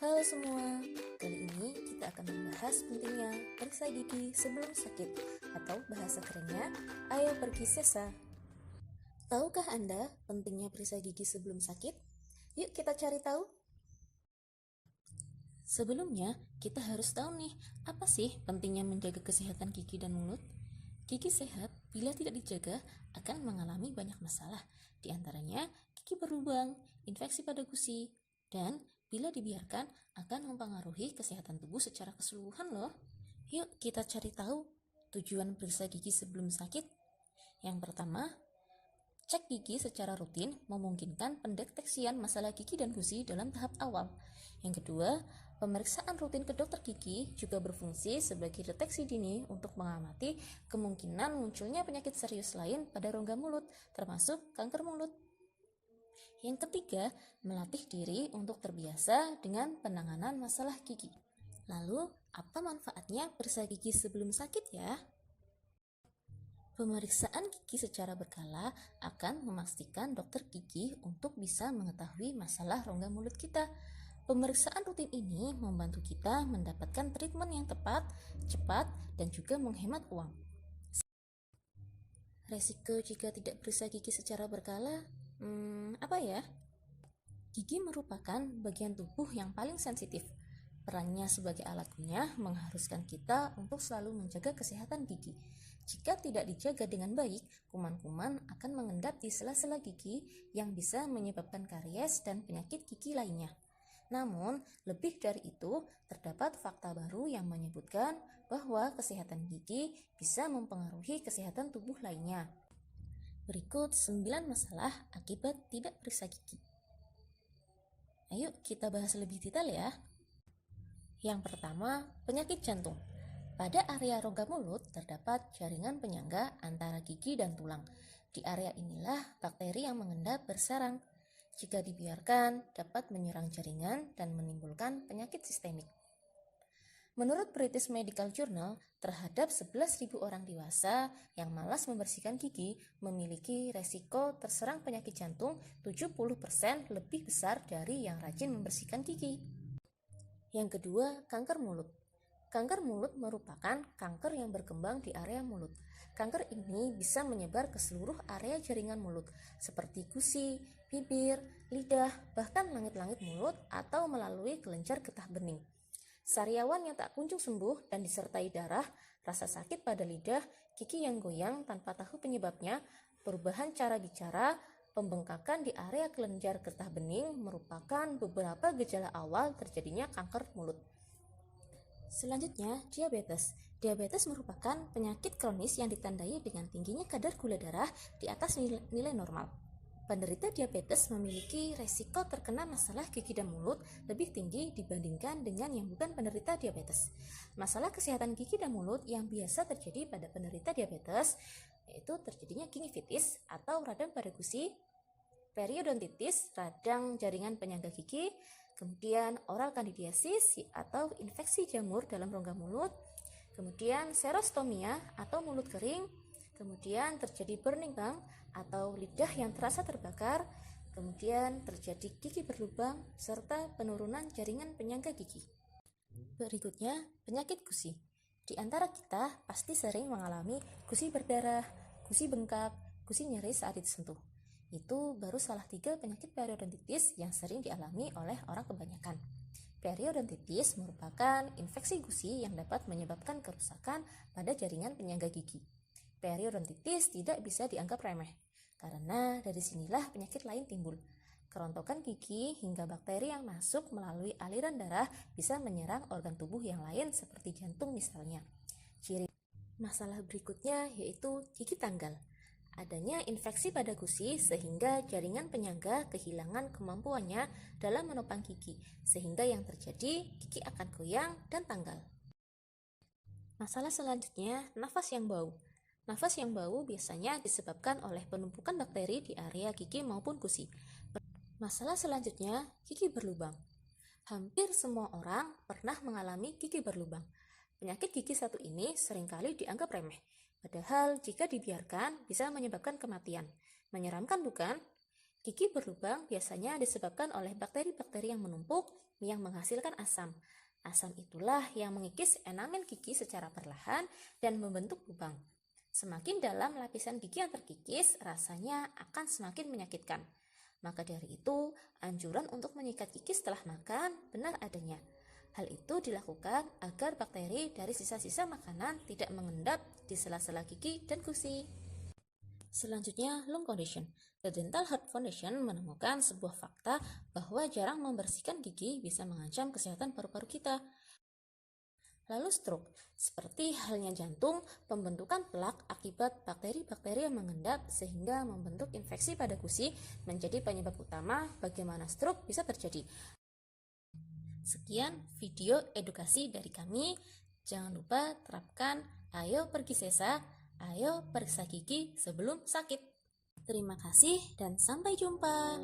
Halo semua, kali ini kita akan membahas pentingnya periksa gigi sebelum sakit atau bahasa kerennya, ayo pergi sesa. Tahukah Anda pentingnya periksa gigi sebelum sakit? Yuk kita cari tahu. Sebelumnya, kita harus tahu nih, apa sih pentingnya menjaga kesehatan gigi dan mulut? Gigi sehat bila tidak dijaga akan mengalami banyak masalah, di antaranya gigi berlubang, infeksi pada gusi, dan bila dibiarkan akan mempengaruhi kesehatan tubuh secara keseluruhan loh. Yuk kita cari tahu tujuan periksa gigi sebelum sakit. Yang pertama, cek gigi secara rutin memungkinkan pendeteksian masalah gigi dan gusi dalam tahap awal. Yang kedua, pemeriksaan rutin ke dokter gigi juga berfungsi sebagai deteksi dini untuk mengamati kemungkinan munculnya penyakit serius lain pada rongga mulut, termasuk kanker mulut. Yang ketiga, melatih diri untuk terbiasa dengan penanganan masalah gigi. Lalu, apa manfaatnya periksa gigi sebelum sakit ya? Pemeriksaan gigi secara berkala akan memastikan dokter gigi untuk bisa mengetahui masalah rongga mulut kita. Pemeriksaan rutin ini membantu kita mendapatkan treatment yang tepat, cepat, dan juga menghemat uang. Resiko jika tidak periksa gigi secara berkala, apa ya? Gigi merupakan bagian tubuh yang paling sensitif. Perannya sebagai alat kunyah mengharuskan kita untuk selalu menjaga kesehatan gigi. Jika tidak dijaga dengan baik, kuman-kuman akan mengendap di sela-sela gigi yang bisa menyebabkan karies dan penyakit gigi lainnya. Namun, lebih dari itu, terdapat fakta baru yang menyebutkan bahwa kesehatan gigi bisa mempengaruhi kesehatan tubuh lainnya. Berikut 9 masalah akibat tidak periksa gigi. Ayo kita bahas lebih detail ya. Yang pertama, penyakit jantung. Pada area rongga mulut terdapat jaringan penyangga antara gigi dan tulang. Di area inilah bakteri yang mengendap bersarang. Jika dibiarkan, dapat menyerang jaringan dan menimbulkan penyakit sistemik. Menurut British Medical Journal, terhadap 11.000 orang dewasa yang malas membersihkan gigi memiliki resiko terserang penyakit jantung 70% lebih besar dari yang rajin membersihkan gigi. Yang kedua, kanker mulut. Kanker mulut merupakan kanker yang berkembang di area mulut. Kanker ini bisa menyebar ke seluruh area jaringan mulut, seperti gusi, bibir, lidah, bahkan langit-langit mulut atau melalui kelenjar getah bening. Sariawan yang tak kunjung sembuh dan disertai darah, rasa sakit pada lidah, gigi yang goyang tanpa tahu penyebabnya, perubahan cara bicara, pembengkakan di area kelenjar getah bening merupakan beberapa gejala awal terjadinya kanker mulut. Selanjutnya, diabetes. Diabetes merupakan penyakit kronis yang ditandai dengan tingginya kadar gula darah di atas nilai normal. Penderita diabetes memiliki resiko terkena masalah gigi dan mulut lebih tinggi dibandingkan dengan yang bukan penderita diabetes. Masalah kesehatan gigi dan mulut yang biasa terjadi pada penderita diabetes yaitu terjadinya gingivitis atau radang pada gusi, periodontitis, radang jaringan penyangga gigi, kemudian oral candidiasis atau infeksi jamur dalam rongga mulut, kemudian serostomia atau mulut kering, kemudian terjadi burning tongue atau lidah yang terasa terbakar, kemudian terjadi gigi berlubang, serta penurunan jaringan penyangga gigi. Berikutnya, penyakit gusi. Di antara kita pasti sering mengalami gusi berdarah, gusi bengkak, gusi nyeri saat disentuh. Itu baru salah 3 penyakit periodontitis yang sering dialami oleh orang kebanyakan. Periodontitis merupakan infeksi gusi yang dapat menyebabkan kerusakan pada jaringan penyangga gigi. Periodontitis tidak bisa dianggap remeh, karena dari sinilah penyakit lain timbul. Kerontokan gigi hingga bakteri yang masuk melalui aliran darah bisa menyerang organ tubuh yang lain seperti jantung misalnya. Ciri masalah berikutnya yaitu gigi tanggal. Adanya infeksi pada gusi sehingga jaringan penyangga kehilangan kemampuannya dalam menopang gigi, sehingga yang terjadi gigi akan goyang dan tanggal. Masalah selanjutnya, nafas yang bau. Nafas yang bau biasanya disebabkan oleh penumpukan bakteri di area gigi maupun gusi. Masalah selanjutnya, gigi berlubang. Hampir semua orang pernah mengalami gigi berlubang. Penyakit gigi satu ini seringkali dianggap remeh, padahal jika dibiarkan bisa menyebabkan kematian. Menyeramkan bukan? Gigi berlubang biasanya disebabkan oleh bakteri-bakteri yang menumpuk yang menghasilkan asam. Asam itulah yang mengikis enamen gigi secara perlahan dan membentuk lubang. Semakin dalam lapisan gigi yang terkikis, rasanya akan semakin menyakitkan. Maka dari itu, anjuran untuk menyikat gigi setelah makan benar adanya. Hal itu dilakukan agar bakteri dari sisa-sisa makanan tidak mengendap di sela-sela gigi dan gusi. Selanjutnya, lung condition. The Dental Health Foundation menemukan sebuah fakta bahwa jarang membersihkan gigi bisa mengancam kesehatan paru-paru kita. Lalu stroke, seperti halnya jantung, pembentukan plak akibat bakteri-bakteri yang mengendap sehingga membentuk infeksi pada gusi menjadi penyebab utama bagaimana stroke bisa terjadi. Sekian video edukasi dari kami. Jangan lupa terapkan ayo pergi sesa, ayo periksa gigi sebelum sakit. Terima kasih dan sampai jumpa.